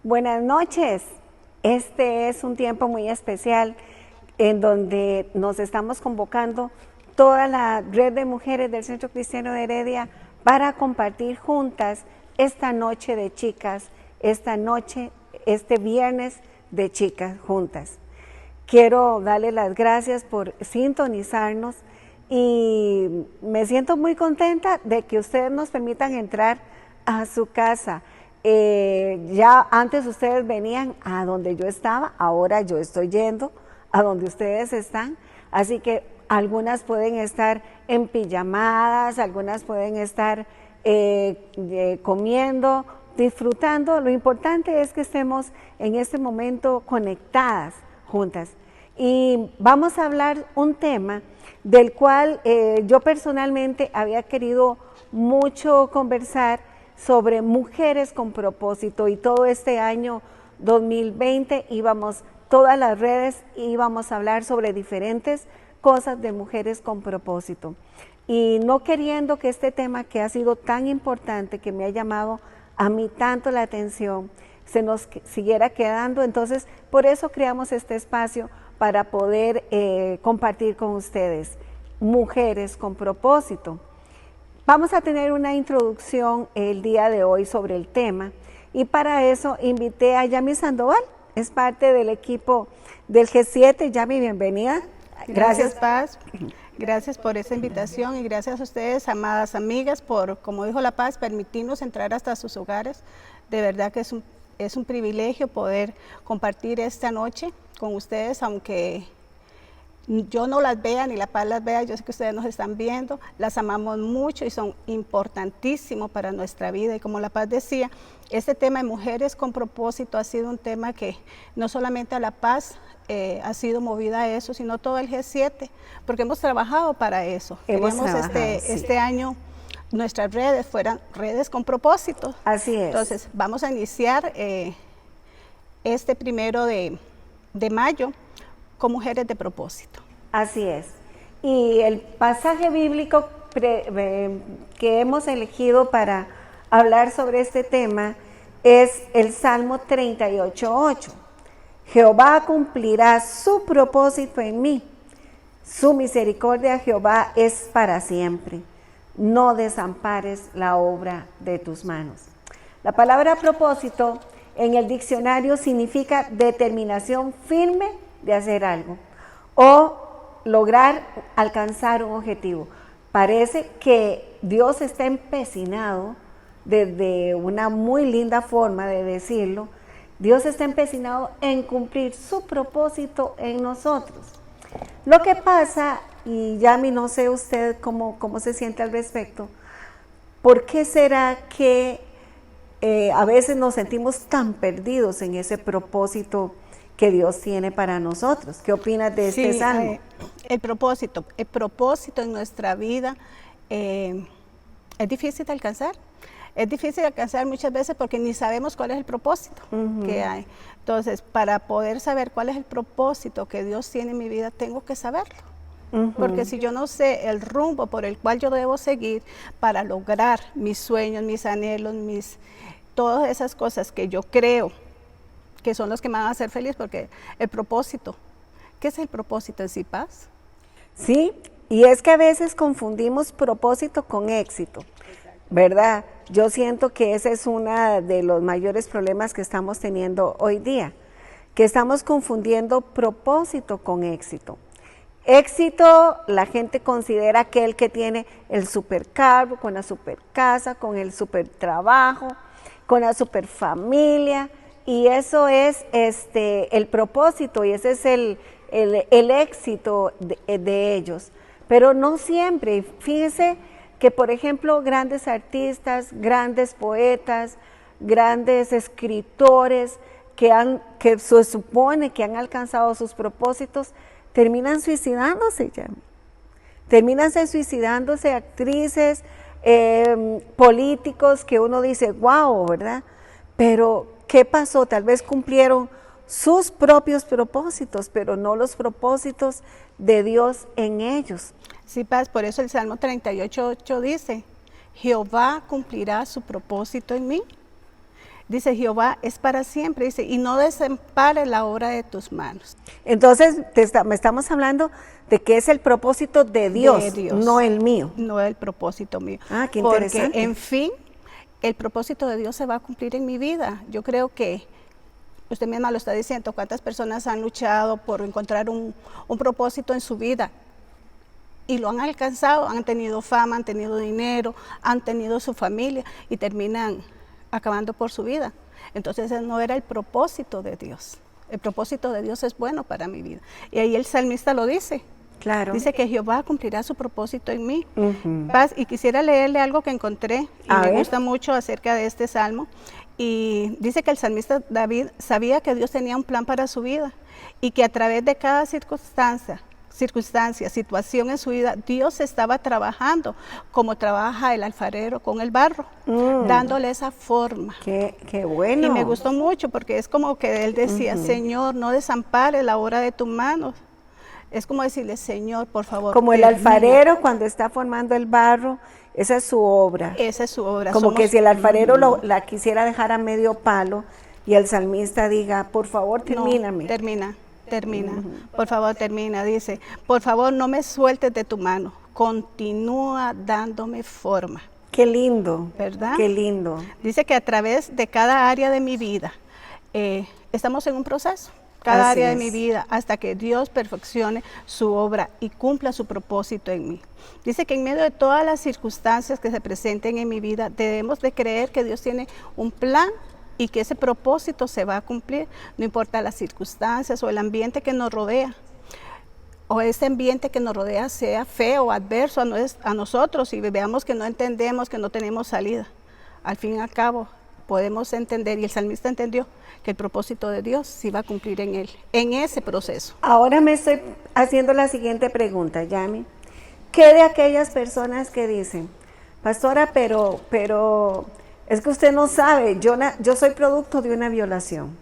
Buenas noches. Este es un tiempo muy especial en donde nos estamos convocando toda la red de mujeres del Centro Cristiano de Heredia para compartir juntas esta noche de chicas, este viernes de chicas juntas. Quiero darle las gracias por sintonizarnos y me siento muy contenta de que ustedes nos permitan entrar a su casa. Ya antes ustedes venían a donde yo estaba, ahora yo estoy yendo a donde ustedes están, así que algunas pueden estar en pijamadas, algunas pueden estar comiendo, disfrutando. Lo importante es que estemos en este momento conectadas juntas. Y vamos a hablar un tema del cual yo personalmente había querido mucho conversar sobre mujeres con propósito, y todo este año 2020 todas las redes íbamos a hablar sobre diferentes cosas de mujeres con propósito. Y no queriendo que este tema, que ha sido tan importante, que me ha llamado a mí tanto la atención, se nos siguiera quedando, entonces por eso creamos este espacio para poder compartir con ustedes, mujeres con propósito. Vamos a tener una introducción el día de hoy sobre el tema, y para eso invité a Yami Sandoval, es parte del equipo del G7. Yami, bienvenida. Gracias, Paz. Gracias por esa invitación y gracias a ustedes, amadas amigas, por, como dijo La Paz, permitirnos entrar hasta sus hogares. De verdad que es un privilegio poder compartir esta noche con ustedes, aunque yo no las vea ni La Paz las vea, yo sé que ustedes nos están viendo, las amamos mucho y son importantísimos para nuestra vida. Y como La Paz decía, este tema de mujeres con propósito ha sido un tema que no solamente a La Paz ha sido movida a eso, sino todo el G7, porque hemos trabajado para eso. Queríamos este año nuestras redes fueran redes con propósito. Así es. Entonces vamos a iniciar este 1 de mayo con mujeres de propósito. Así es. Y el pasaje bíblico que hemos elegido para hablar sobre este tema es el Salmo 38:8. Jehová cumplirá su propósito en mí. Su misericordia, Jehová, es para siempre. No desampares la obra de tus manos. La palabra propósito en el diccionario significa determinación firme de hacer algo o lograr alcanzar un objetivo. Parece que Dios está empecinado, desde una muy linda forma de decirlo, Dios está empecinado en cumplir su propósito en nosotros. Lo que pasa, y Yami, no sé usted cómo se siente al respecto, ¿por qué será que a veces nos sentimos tan perdidos en ese propósito que Dios tiene para nosotros? ¿Qué opinas de este salmo? El propósito en nuestra vida es difícil de alcanzar. Es difícil de alcanzar muchas veces porque ni sabemos cuál es el propósito que hay. Entonces, para poder saber cuál es el propósito que Dios tiene en mi vida, tengo que saberlo. Porque si yo no sé el rumbo por el cual yo debo seguir para lograr mis sueños, mis anhelos, todas esas cosas que yo creo que son los que me van a hacer feliz, porque el propósito, ¿qué es el propósito en sí, Paz? Sí, y es que a veces confundimos propósito con éxito, ¿verdad? Yo siento que ese es uno de los mayores problemas que estamos teniendo hoy día, que estamos confundiendo propósito con éxito. Éxito, la gente considera aquel que tiene el supercarro, con la super casa, con el super trabajo, con la super familia, y eso es el propósito, y ese es el éxito de ellos. Pero no siempre. Fíjense que, por ejemplo, grandes artistas, grandes poetas, grandes escritores que se supone que han alcanzado sus propósitos, terminan suicidándose ya. Terminan suicidándose actrices, políticos, que uno dice, wow, ¿verdad? Pero, ¿qué pasó? Tal vez cumplieron sus propios propósitos, pero no los propósitos de Dios en ellos. Sí, Paz, por eso el Salmo 38:8 dice, Jehová cumplirá su propósito en mí. Dice, Jehová es para siempre, dice, y no desampares la obra de tus manos. Entonces, me estamos hablando de que es el propósito de Dios, no el mío. No el propósito mío. Ah, qué interesante. Porque, en fin, el propósito de Dios se va a cumplir en mi vida. Yo creo que usted misma lo está diciendo, cuántas personas han luchado por encontrar un propósito en su vida y lo han alcanzado, han tenido fama, han tenido dinero, han tenido su familia y terminan acabando por su vida. Entonces ese no era el propósito de Dios. El propósito de Dios es bueno para mi vida. Y ahí el salmista lo dice. Claro. Dice que Jehová cumplirá su propósito en mí. Y quisiera leerle algo que encontré y me gusta mucho acerca de este salmo. Y dice que el salmista David sabía que Dios tenía un plan para su vida y que a través de cada circunstancia, situación en su vida, Dios estaba trabajando como trabaja el alfarero con el barro, dándole esa forma. Qué bueno. Y me gustó mucho porque es como que él decía, Señor, no desampares la obra de tus manos. Es como decirle, Señor, por favor. Como el alfarero cuando está formando el barro, esa es su obra. Esa es su obra. Como que si el alfarero la quisiera dejar a medio palo y el salmista diga, por favor, termíname. No, termina, por favor termina, dice, por favor no me sueltes de tu mano, continúa dándome forma. Qué lindo, ¿verdad? Qué lindo. Dice que a través de cada área de mi vida, estamos en un proceso, cada área de mi vida, hasta que Dios perfeccione su obra y cumpla su propósito en mí. Dice que en medio de todas las circunstancias que se presenten en mi vida, debemos de creer que Dios tiene un plan y que ese propósito se va a cumplir, no importa las circunstancias o el ambiente que nos rodea, o ese ambiente que nos rodea sea feo o adverso a nosotros y veamos que no entendemos, que no tenemos salida. Al fin y al cabo podemos entender, y el salmista entendió, que el propósito de Dios se va a cumplir en él, en ese proceso. Ahora me estoy haciendo la siguiente pregunta, Yami. ¿Qué de aquellas personas que dicen, pastora, pero es que usted no sabe, yo soy producto de una violación,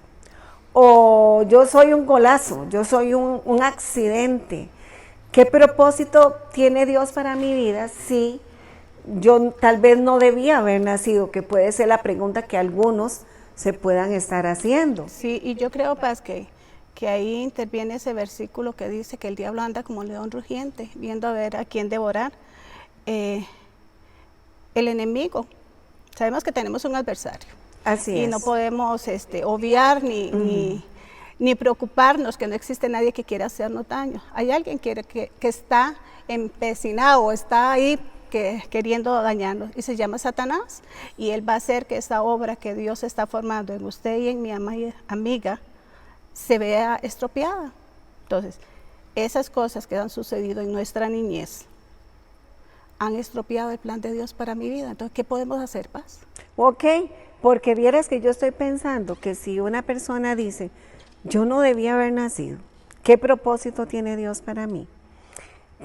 o yo soy un golazo, yo soy un accidente? ¿Qué propósito tiene Dios para mi vida si yo tal vez no debía haber nacido? Que puede ser la pregunta que algunos se puedan estar haciendo. Sí, y yo creo, Paz, que ahí interviene ese versículo que dice que el diablo anda como león rugiente, viendo a ver a quién devorar. El enemigo, sabemos que tenemos un adversario. Así es. Y no podemos obviar ni preocuparnos que no existe nadie que quiera hacernos daño. Hay alguien que está empecinado, está ahí queriendo dañarnos, y se llama Satanás, y él va a hacer que esa obra que Dios está formando en usted y en mi amiga se vea estropeada. Entonces, esas cosas que han sucedido en nuestra niñez han estropeado el plan de Dios para mi vida. Entonces, ¿qué podemos hacer, Paz? Ok, porque vieras que yo estoy pensando que si una persona dice, yo no debía haber nacido, ¿qué propósito tiene Dios para mí?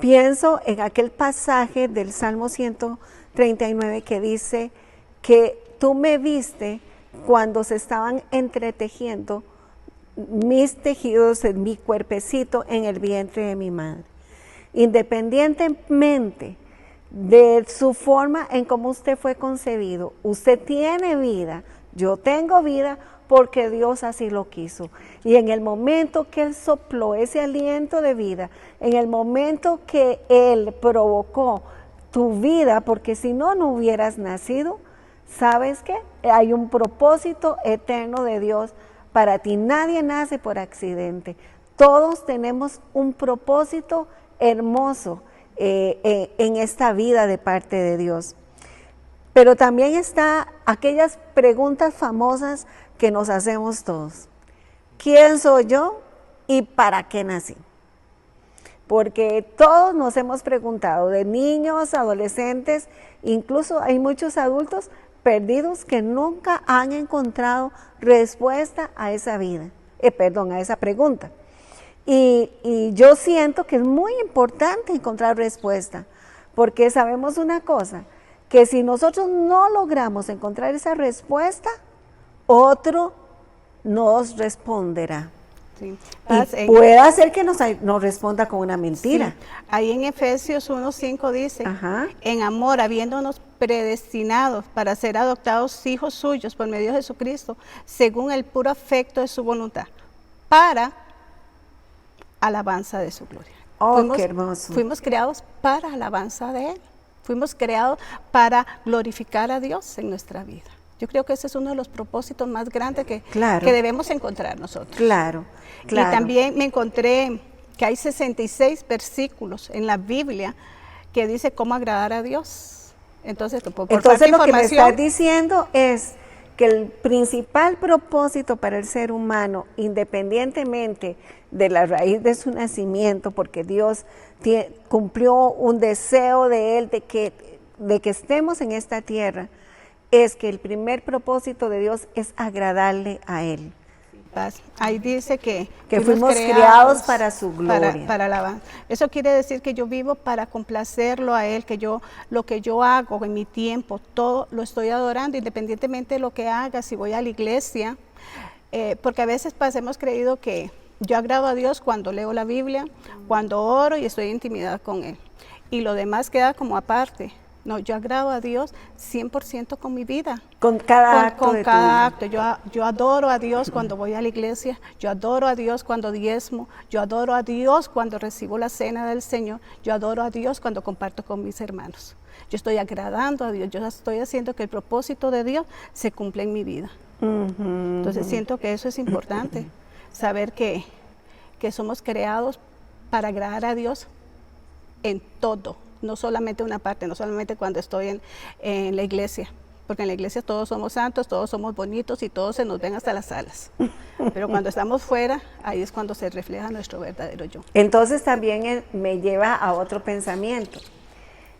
Pienso en aquel pasaje del Salmo 139 que dice que tú me viste cuando se estaban entretejiendo mis tejidos en mi cuerpecito en el vientre de mi madre. Independientemente de su forma en cómo usted fue concebido, usted tiene vida, yo tengo vida porque Dios así lo quiso. Y en el momento que Él sopló ese aliento de vida, en el momento que Él provocó tu vida, porque si no, no hubieras nacido, ¿sabes qué? Hay un propósito eterno de Dios para ti. Nadie nace por accidente. Todos tenemos un propósito hermoso en esta vida de parte de Dios. Pero también está aquellas preguntas famosas que nos hacemos todos. ¿Quién soy yo y para qué nací? Porque todos nos hemos preguntado, de niños, adolescentes, incluso hay muchos adultos perdidos que nunca han encontrado respuesta a esa vida, a esa pregunta. Y yo siento que es muy importante encontrar respuesta, porque sabemos una cosa, que si nosotros no logramos encontrar esa respuesta, otro nos responderá. Sí. Y puede ser que nos responda con una mentira. Sí. Ahí en Efesios 1:5 dice, Ajá. en amor, habiéndonos predestinados para ser adoptados hijos suyos por medio de Jesucristo, según el puro afecto de su voluntad, para alabanza de su gloria. Oh, qué hermoso. Fuimos creados para alabanza de Él. Fuimos creados para glorificar a Dios en nuestra vida. Yo creo que ese es uno de los propósitos más grandes que debemos encontrar nosotros. Claro. Y también me encontré que hay 66 versículos en la Biblia que dice cómo agradar a Dios. Entonces lo que me estás diciendo es que el principal propósito para el ser humano, independientemente de la raíz de su nacimiento, porque Dios cumplió un deseo de Él de que estemos en esta tierra, es que el primer propósito de Dios es agradarle a Él. Ahí dice que fuimos creados para su gloria. Para alabanza. Eso quiere decir que yo vivo para complacerlo a Él, que lo que yo hago en mi tiempo, todo lo estoy adorando, independientemente de lo que haga, si voy a la iglesia, porque a veces hemos creído que yo agrado a Dios cuando leo la Biblia, cuando oro y estoy en intimidad con Él, y lo demás queda como aparte. No, yo agrado a Dios 100% con mi vida. Con cada acto. Con cada acto. Yo adoro a Dios cuando voy a la iglesia, yo adoro a Dios cuando diezmo, yo adoro a Dios cuando recibo la cena del Señor, yo adoro a Dios cuando comparto con mis hermanos. Yo estoy agradando a Dios, yo estoy haciendo que el propósito de Dios se cumpla en mi vida. Entonces siento que eso es importante, saber que somos creados para agradar a Dios en todo. No solamente una parte, no solamente cuando estoy en la iglesia, porque en la iglesia todos somos santos, todos somos bonitos y todos se nos ven hasta las alas. Pero cuando estamos fuera, ahí es cuando se refleja nuestro verdadero yo. Entonces también me lleva a otro pensamiento.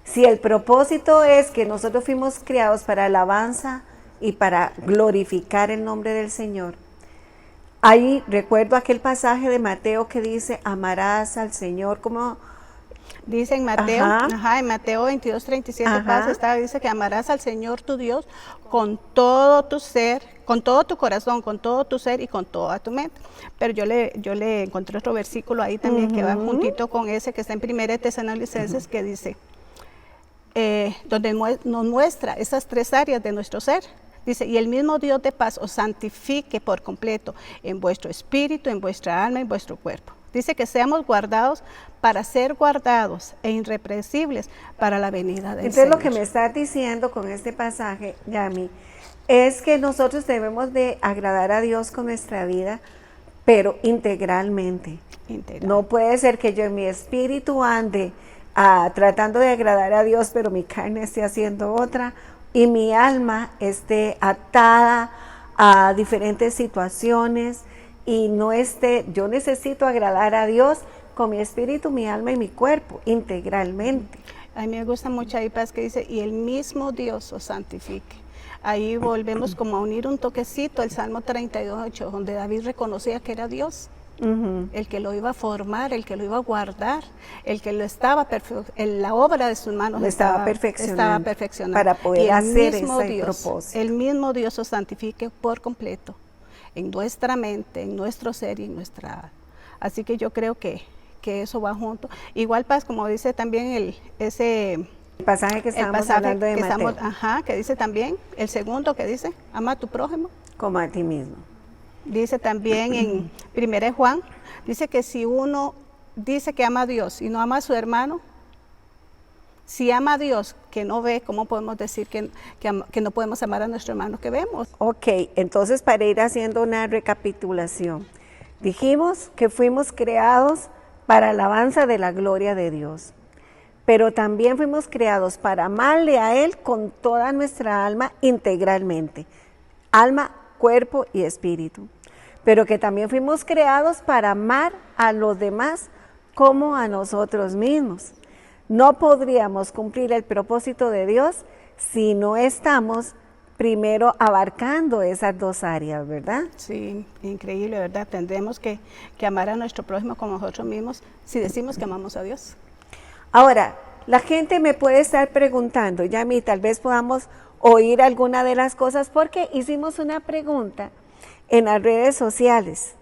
Si el propósito es que nosotros fuimos creados para alabanza y para glorificar el nombre del Señor, ahí recuerdo aquel pasaje de Mateo que dice, amarás al Señor como... Dice en Mateo, en Mateo 22:37 dice que amarás al Señor tu Dios con todo tu ser, con todo tu corazón, con todo tu ser y con toda tu mente. Pero yo le encontré otro versículo ahí también que va juntito con ese que está en 1 Tesalonicenses que dice, donde nos muestra esas tres áreas de nuestro ser. Dice, y el mismo Dios de paz os santifique por completo en vuestro espíritu, en vuestra alma y en vuestro cuerpo. Dice que seamos guardados para ser guardados e irreprensibles para la venida del Señor. Entonces lo que me estás diciendo con este pasaje, Yami, es que nosotros debemos de agradar a Dios con nuestra vida, pero integralmente. No puede ser que yo en mi espíritu ande tratando de agradar a Dios, pero mi carne esté haciendo otra y mi alma esté atada a diferentes situaciones y yo necesito agradar a Dios con mi espíritu, mi alma y mi cuerpo, integralmente. A mí me gusta mucho ahí, Paz, que dice, y el mismo Dios os santifique. Ahí volvemos como a unir un toquecito, el Salmo 32:8, donde David reconocía que era Dios, el que lo iba a formar, el que lo iba a guardar, el que lo estaba la obra de sus manos estaba perfeccionando para poder hacer ese propósito. El mismo Dios os santifique por completo en nuestra mente, en nuestro ser y en nuestra alma. Así que yo creo que eso va junto. Igual, Paz, como dice también el pasaje que estábamos hablando de Mateo. Que dice también, el segundo que dice, ama a tu prójimo como a ti mismo. Dice también en 1 Juan, dice que si uno dice que ama a Dios y no ama a su hermano, si ama a Dios que no ve, ¿cómo podemos decir que no podemos amar a nuestro hermano que vemos? Ok, entonces para ir haciendo una recapitulación, dijimos que fuimos creados para alabanza de la gloria de Dios, pero también fuimos creados para amarle a Él con toda nuestra alma integralmente, alma, cuerpo y espíritu, pero que también fuimos creados para amar a los demás como a nosotros mismos. No podríamos cumplir el propósito de Dios si no estamos primero abarcando esas dos áreas, ¿verdad? Sí, increíble, ¿verdad? Tendremos que amar a nuestro prójimo como nosotros mismos si decimos que amamos a Dios. Ahora, la gente me puede estar preguntando, Yami, tal vez podamos oír alguna de las cosas porque hicimos una pregunta en las redes sociales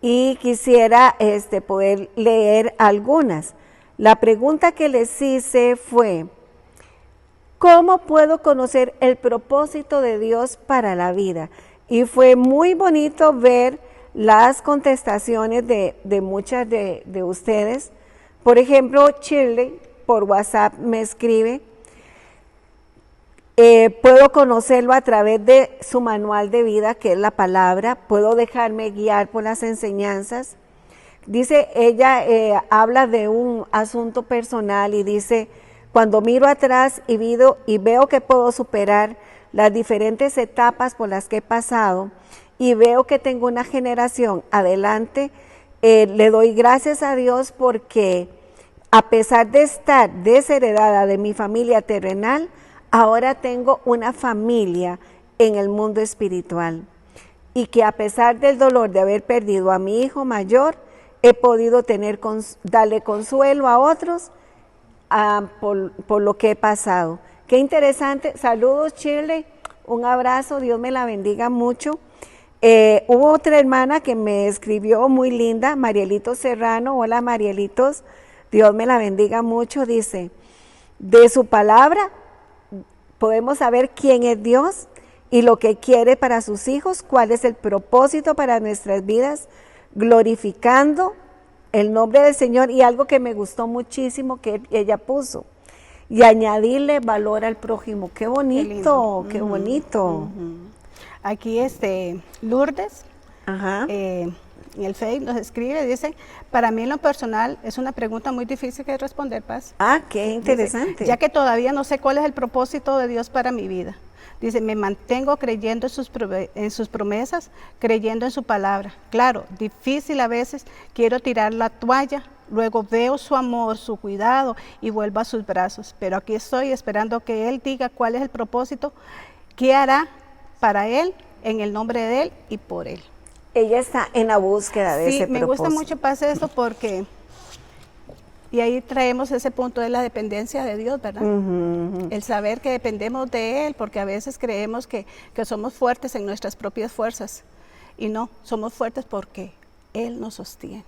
y quisiera poder leer algunas. La pregunta que les hice fue, ¿cómo puedo conocer el propósito de Dios para la vida? Y fue muy bonito ver las contestaciones de muchas de ustedes. Por ejemplo, Shirley por WhatsApp me escribe, puedo conocerlo a través de su manual de vida, que es la palabra, puedo dejarme guiar por las enseñanzas. Dice, ella habla de un asunto personal y dice, cuando miro atrás y veo que puedo superar las diferentes etapas por las que he pasado y veo que tengo una generación adelante, le doy gracias a Dios porque a pesar de estar desheredada de mi familia terrenal, ahora tengo una familia en el mundo espiritual. Y que a pesar del dolor de haber perdido a mi hijo mayor, he podido darle consuelo a otros por lo que he pasado. Qué interesante. Saludos, Shirley. Un abrazo. Dios me la bendiga mucho. Hubo otra hermana que me escribió muy linda, Marielito Serrano. Hola, Marielitos. Dios me la bendiga mucho. Dice, de su palabra podemos saber quién es Dios y lo que quiere para sus hijos, cuál es el propósito para nuestras vidas, glorificando el nombre del Señor. Y algo que me gustó muchísimo que ella puso, y añadirle valor al prójimo. Qué bonito, qué bonito. Aquí Lourdes, en el Facebook nos escribe, dice, para mí en lo personal es una pregunta muy difícil de responder, Paz. Ah, qué interesante. Dice, ya que todavía no sé cuál es el propósito de Dios para mi vida. Dice, me mantengo creyendo en sus promesas, creyendo en su palabra. Claro, difícil a veces, quiero tirar la toalla, luego veo su amor, su cuidado y vuelvo a sus brazos. Pero aquí estoy esperando que Él diga cuál es el propósito, qué hará para Él, en el nombre de Él y por Él. Ella está en la búsqueda de ese propósito. Sí, me gusta mucho, Paz, esto porque... Y ahí traemos ese punto de la dependencia de Dios, ¿verdad? El saber que dependemos de Él, porque a veces creemos que somos fuertes en nuestras propias fuerzas. Y no, somos fuertes porque Él nos sostiene.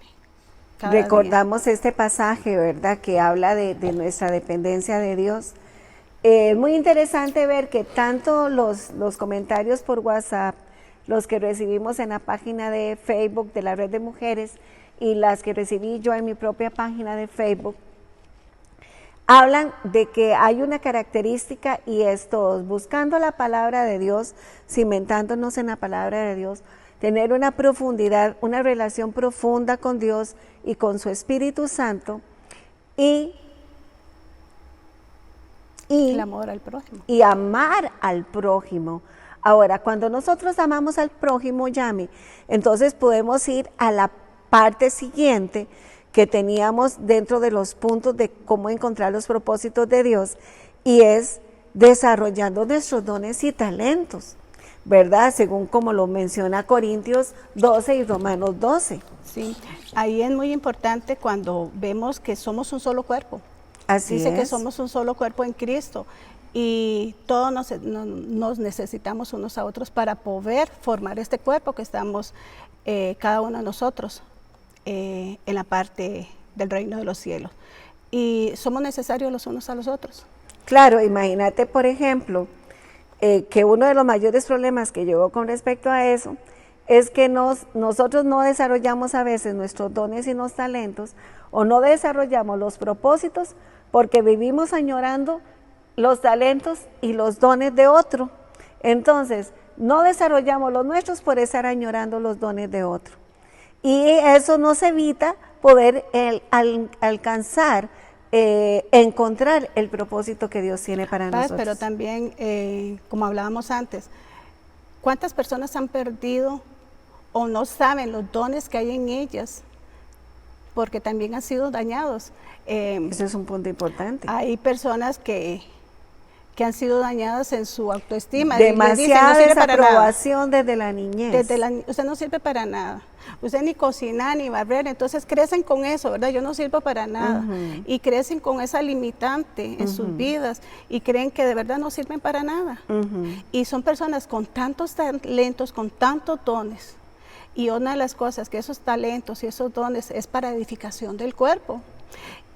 Recordamos este pasaje, ¿verdad? Que habla de nuestra dependencia de Dios. Es muy interesante ver que tanto los comentarios por WhatsApp, los que recibimos en la página de Facebook de la Red de Mujeres, y las que recibí yo en mi propia página de Facebook, hablan de que hay una característica y es todos buscando la palabra de Dios, cimentándonos en la palabra de Dios, tener una profundidad, una relación profunda con Dios y con su Espíritu Santo y el amor al prójimo. Y amar al prójimo. Ahora, cuando nosotros amamos al prójimo, Yami, entonces podemos ir a la parte siguiente que teníamos dentro de los puntos de cómo encontrar los propósitos de Dios, y es desarrollando nuestros dones y talentos, ¿verdad? Según como lo menciona Corintios 12 y Romanos 12. Sí, ahí es muy importante cuando vemos que somos un solo cuerpo. Así Dice es. que somos un solo cuerpo en Cristo y todos nos necesitamos unos a otros para poder formar este cuerpo que estamos cada uno de nosotros en la parte del reino de los cielos. Y somos necesarios los unos a los otros. Claro, imagínate, por ejemplo, que uno de los mayores problemas que llevo con respecto a eso es que nosotros no desarrollamos a veces nuestros dones y los talentos, o no desarrollamos los propósitos porque vivimos añorando los talentos y los dones de otro. Entonces, no desarrollamos los nuestros por estar añorando los dones de otro. Y eso nos evita poder alcanzar, encontrar el propósito que Dios tiene para nosotros. Pero también, como hablábamos antes, ¿cuántas personas han perdido o no saben los dones que hay en ellas? Porque también han sido dañados. Eso es un punto importante. Hay personas que han sido dañadas en su autoestima. Demasiada desaprobación desde la niñez. Usted no sirve para nada. Usted ni cocinar ni barrer, entonces crecen con eso, ¿verdad? Yo no sirvo para nada. Y crecen con esa limitante en sus vidas y creen que de verdad no sirven para nada. Y son personas con tantos talentos, con tantos dones. Y una de las cosas que esos talentos y esos dones es para edificación del cuerpo.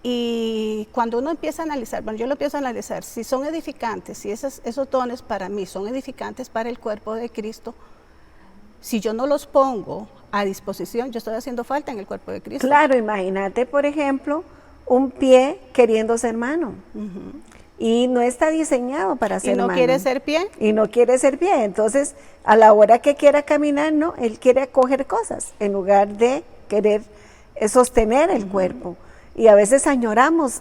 Y cuando uno empieza a analizar, bueno, yo lo empiezo a analizar, si son edificantes, si esos dones para mí son edificantes para el cuerpo de Cristo, si yo no los pongo a disposición, yo estoy haciendo falta en el cuerpo de Cristo. Claro, imagínate, por ejemplo, un pie queriendo ser mano. Y no está diseñado para ser mano. ¿Y no quiere ser pie? Y no quiere ser pie. Entonces, a la hora que quiera caminar, no, él quiere coger cosas en lugar de querer sostener el cuerpo. Y a veces añoramos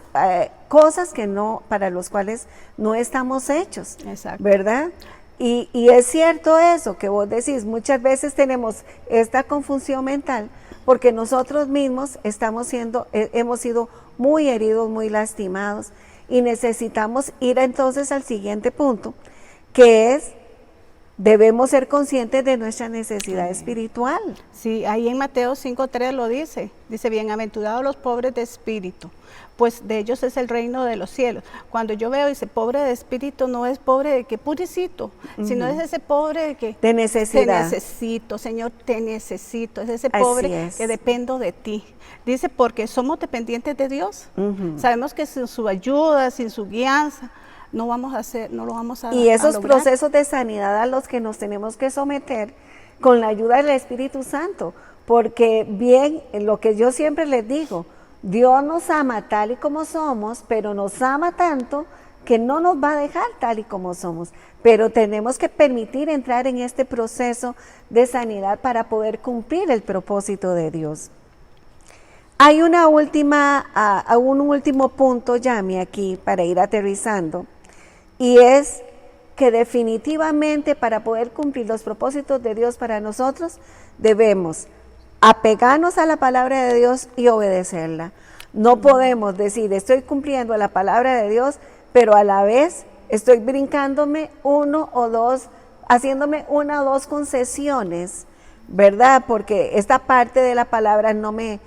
cosas que no, para los cuales no estamos hechos. Exacto. ¿Verdad? Y es cierto eso que vos decís, muchas veces tenemos esta confusión mental porque nosotros mismos hemos sido muy heridos, muy lastimados y necesitamos ir entonces al siguiente punto, que es, debemos ser conscientes de nuestra necesidad espiritual. Sí, ahí en Mateo 5:3 lo dice, bienaventurados los pobres de espíritu, pues de ellos es el reino de los cielos. Cuando yo veo, dice, pobre de espíritu, no es pobre de que pobrecito, sino es ese pobre de que de necesidad. Te necesito, Señor, te necesito, es ese pobre que dependo de ti. Dice, porque somos dependientes de Dios, sabemos que sin su ayuda, sin su guianza, no lo vamos a Y esos lograr. procesos de sanidad a los que nos tenemos que someter con la ayuda del Espíritu Santo, porque bien, lo que yo siempre les digo, Dios nos ama tal y como somos, pero nos ama tanto que no nos va a dejar tal y como somos, pero tenemos que permitir entrar en este proceso de sanidad para poder cumplir el propósito de Dios. Hay un último punto, Yami, aquí para ir aterrizando, y es que definitivamente para poder cumplir los propósitos de Dios para nosotros, debemos apegarnos a la palabra de Dios y obedecerla. No podemos decir, estoy cumpliendo la palabra de Dios, pero a la vez estoy brincándome haciéndome una o dos concesiones, ¿verdad? Porque esta parte de la palabra no me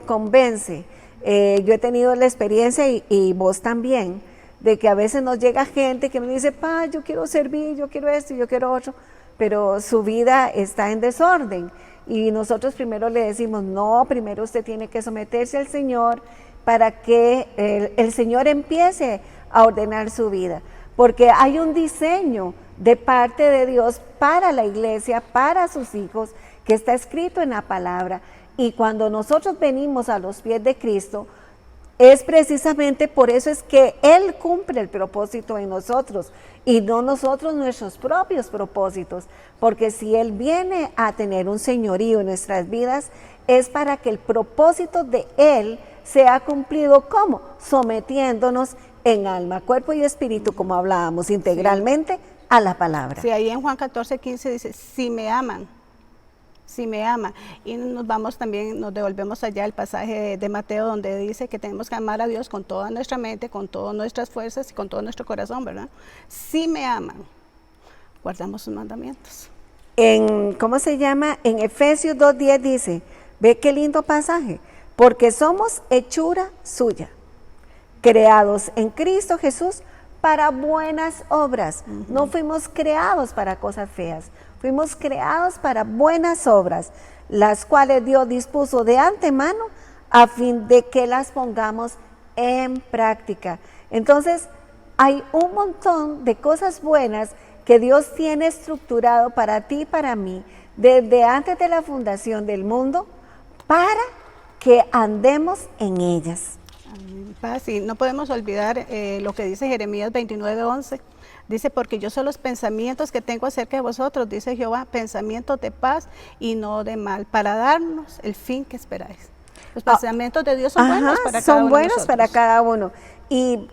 convence. Yo he tenido la experiencia y vos también, de que a veces nos llega gente que me dice, yo quiero servir, yo quiero esto, yo quiero otro, pero su vida está en desorden. Y nosotros primero le decimos, no, primero usted tiene que someterse al Señor para que el Señor empiece a ordenar su vida. Porque hay un diseño de parte de Dios para la iglesia, para sus hijos, que está escrito en la palabra. Y cuando nosotros venimos a los pies de Cristo, es precisamente por eso es que Él cumple el propósito en nosotros y no nosotros nuestros propios propósitos, porque si Él viene a tener un señorío en nuestras vidas, es para que el propósito de Él sea cumplido, ¿cómo? Sometiéndonos en alma, cuerpo y espíritu, como hablábamos, integralmente a la palabra. Sí, ahí en Juan 14:15 dice, si me aman, y nos devolvemos allá al pasaje de Mateo donde dice que tenemos que amar a Dios con toda nuestra mente, con todas nuestras fuerzas y con todo nuestro corazón, ¿verdad? Si me aman, guardamos sus mandamientos. ¿Cómo se llama? En Efesios 2:10 dice, ve qué lindo pasaje, porque somos hechura suya, creados en Cristo Jesús para buenas obras. No fuimos creados para cosas feas, fuimos creados para buenas obras, las cuales Dios dispuso de antemano a fin de que las pongamos en práctica. Entonces, hay un montón de cosas buenas que Dios tiene estructurado para ti y para mí desde antes de la fundación del mundo para que andemos en ellas. Sí, no podemos olvidar lo que dice Jeremías 29:11. Dice, porque yo sé los pensamientos que tengo acerca de vosotros, dice Jehová, pensamientos de paz y no de mal, para darnos el fin que esperáis. Los pensamientos de Dios son buenos para cada uno. Son buenos para cada uno. Y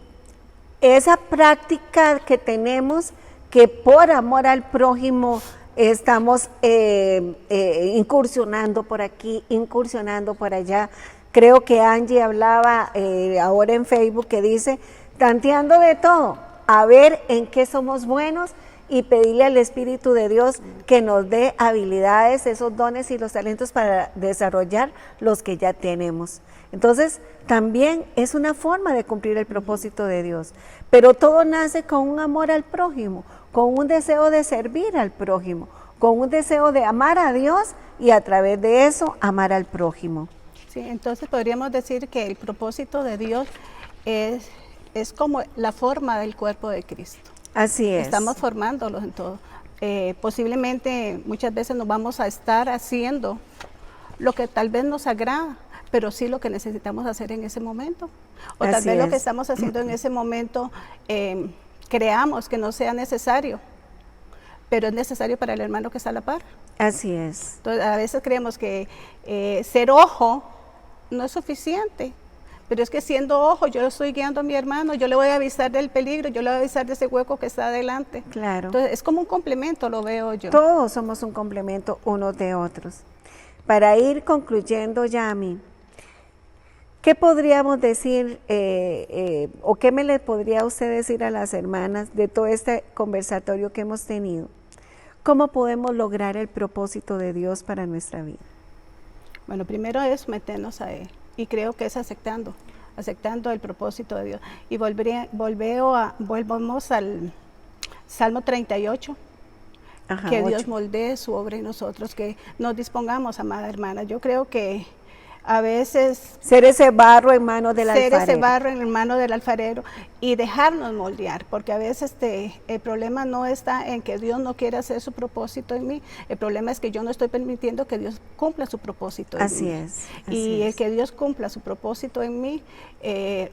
esa práctica que tenemos, que por amor al prójimo estamos incursionando por aquí, incursionando por allá. Creo que Angie hablaba ahora en Facebook que dice, tanteando de todo, a ver en qué somos buenos y pedirle al Espíritu de Dios que nos dé habilidades, esos dones y los talentos para desarrollar los que ya tenemos. Entonces, también es una forma de cumplir el propósito de Dios. Pero todo nace con un amor al prójimo, con un deseo de servir al prójimo, con un deseo de amar a Dios y a través de eso amar al prójimo. Sí, entonces podríamos decir que el propósito de Dios es como la forma del cuerpo de Cristo. Así es. Estamos formándolos en todo. Posiblemente muchas veces nos vamos a estar haciendo lo que tal vez nos agrada, pero sí lo que necesitamos hacer en ese momento. O tal Así vez lo es. que estamos haciendo en ese momento creamos que no sea necesario, pero es necesario para el hermano que está a la par. Así es. Entonces, a veces creemos que ser ojo no es suficiente, pero es que siendo ojo yo estoy guiando a mi hermano, yo le voy a avisar del peligro, yo le voy a avisar de ese hueco que está adelante. Claro. Entonces es como un complemento, lo veo yo. Todos somos un complemento unos de otros. Para ir concluyendo, Yami, ¿qué podríamos decir o qué me le podría usted decir a las hermanas de todo este conversatorio que hemos tenido? ¿Cómo podemos lograr el propósito de Dios para nuestra vida? Bueno, primero es someternos a Él, y creo que es aceptando el propósito de Dios. Y volvemos al Salmo 38, Ajá, que 8. Dios moldee su obra en nosotros, que nos dispongamos, amada hermana. Yo creo que a veces Ser ese barro en manos del ser alfarero. ese barro en mano del alfarero y dejarnos moldear, porque a veces el problema no está en que Dios no quiere hacer su propósito en mí, el problema es que yo no estoy permitiendo que Dios cumpla su propósito en Así mí. es. Y el que Dios cumpla su propósito en mí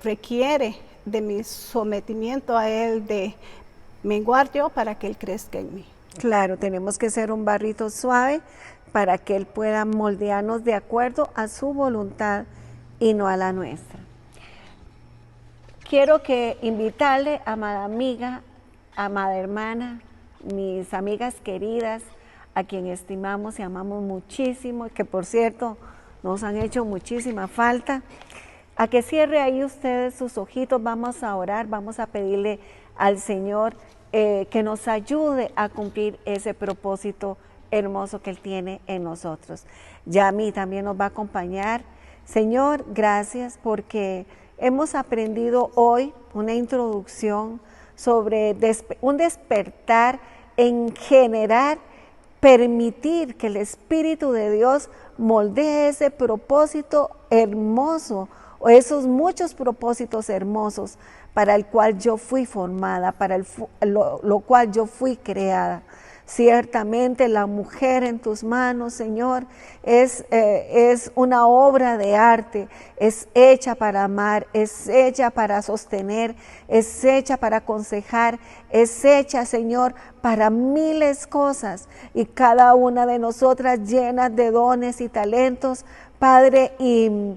requiere de mi sometimiento a Él, de menguar yo para que Él crezca en mí. Claro, tenemos que ser un barrito suave para que Él pueda moldearnos de acuerdo a su voluntad y no a la nuestra. Quiero invitarle, amada amiga, amada hermana, mis amigas queridas, a quien estimamos y amamos muchísimo, que por cierto nos han hecho muchísima falta, a que cierre ahí ustedes sus ojitos. Vamos a orar, vamos a pedirle al Señor que nos ayude a cumplir ese propósito hermoso que Él tiene en nosotros. Yami también nos va a acompañar. Señor, gracias porque hemos aprendido hoy una introducción sobre un despertar en generar, permitir que el Espíritu de Dios moldee ese propósito hermoso o esos muchos propósitos hermosos para el cual yo fui formada, para lo cual yo fui creada. Ciertamente la mujer en tus manos, Señor, es una obra de arte, es hecha para amar, es hecha para sostener, es hecha para aconsejar, es hecha, Señor, para miles cosas, y cada una de nosotras llenas de dones y talentos, Padre, y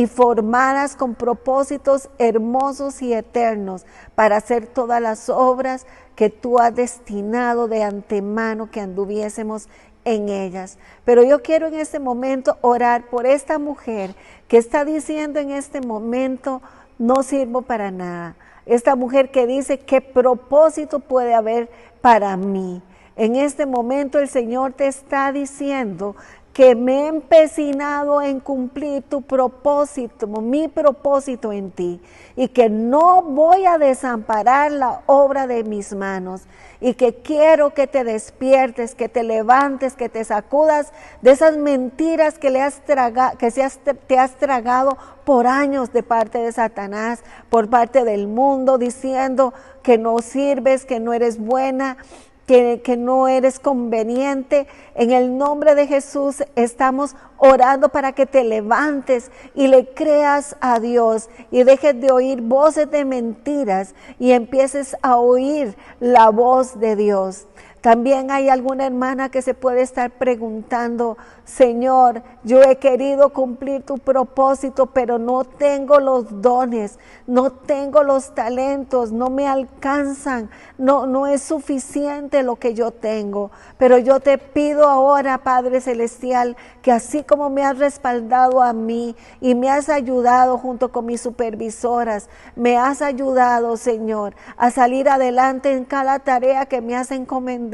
formadas con propósitos hermosos y eternos para hacer todas las obras que tú has destinado de antemano que anduviésemos en ellas. Pero yo quiero en este momento orar por esta mujer que está diciendo en este momento, no sirvo para nada. Esta mujer que dice, ¿qué propósito puede haber para mí? En este momento el Señor te está diciendo que me he empecinado en cumplir tu propósito, mi propósito en ti, y que no voy a desamparar la obra de mis manos, y que quiero que te despiertes, que te levantes, que te sacudas de esas mentiras que te has tragado por años de parte de Satanás, por parte del mundo, diciendo que no sirves, que no eres buena, que no eres conveniente. En el nombre de Jesús estamos orando para que te levantes y le creas a Dios y dejes de oír voces de mentiras y empieces a oír la voz de Dios. También hay alguna hermana que se puede estar preguntando, Señor, yo he querido cumplir tu propósito, pero no tengo los dones, no tengo los talentos, no me alcanzan, no es suficiente lo que yo tengo. Pero yo te pido ahora, Padre Celestial, que así como me has respaldado a mí y me has ayudado junto con mis supervisoras, me has ayudado, Señor, a salir adelante en cada tarea que me has encomendado.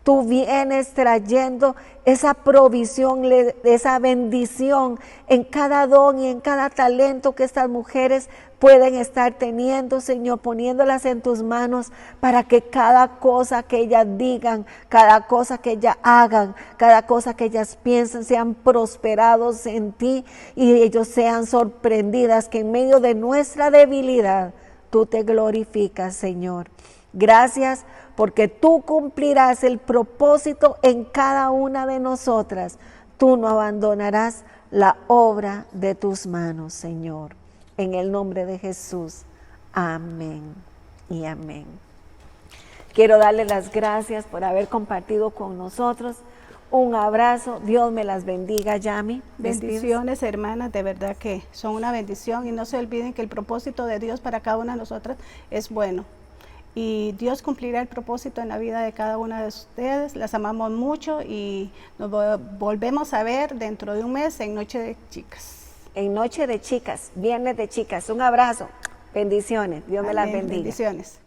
tú vienes trayendo esa provisión, esa bendición en cada don y en cada talento que estas mujeres pueden estar teniendo, Señor, poniéndolas en tus manos para que cada cosa que ellas digan, cada cosa que ellas hagan, cada cosa que ellas piensen, sean prosperados en ti y ellos sean sorprendidas, que en medio de nuestra debilidad tú te glorificas, Señor. Gracias porque tú cumplirás el propósito en cada una de nosotras. Tú no abandonarás la obra de tus manos, Señor. En el nombre de Jesús. Amén y amén. Quiero darle las gracias por haber compartido con nosotros. Un abrazo. Dios me las bendiga, Yami. Bendiciones, hermanas, de verdad que son una bendición y no se olviden que el propósito de Dios para cada una de nosotras es bueno. Y Dios cumplirá el propósito en la vida de cada una de ustedes. Las amamos mucho y nos volvemos a ver dentro de un mes en Noche de Chicas. En Noche de Chicas, Viernes de Chicas. Un abrazo. Bendiciones. Dios me las bendiga. Bendiciones.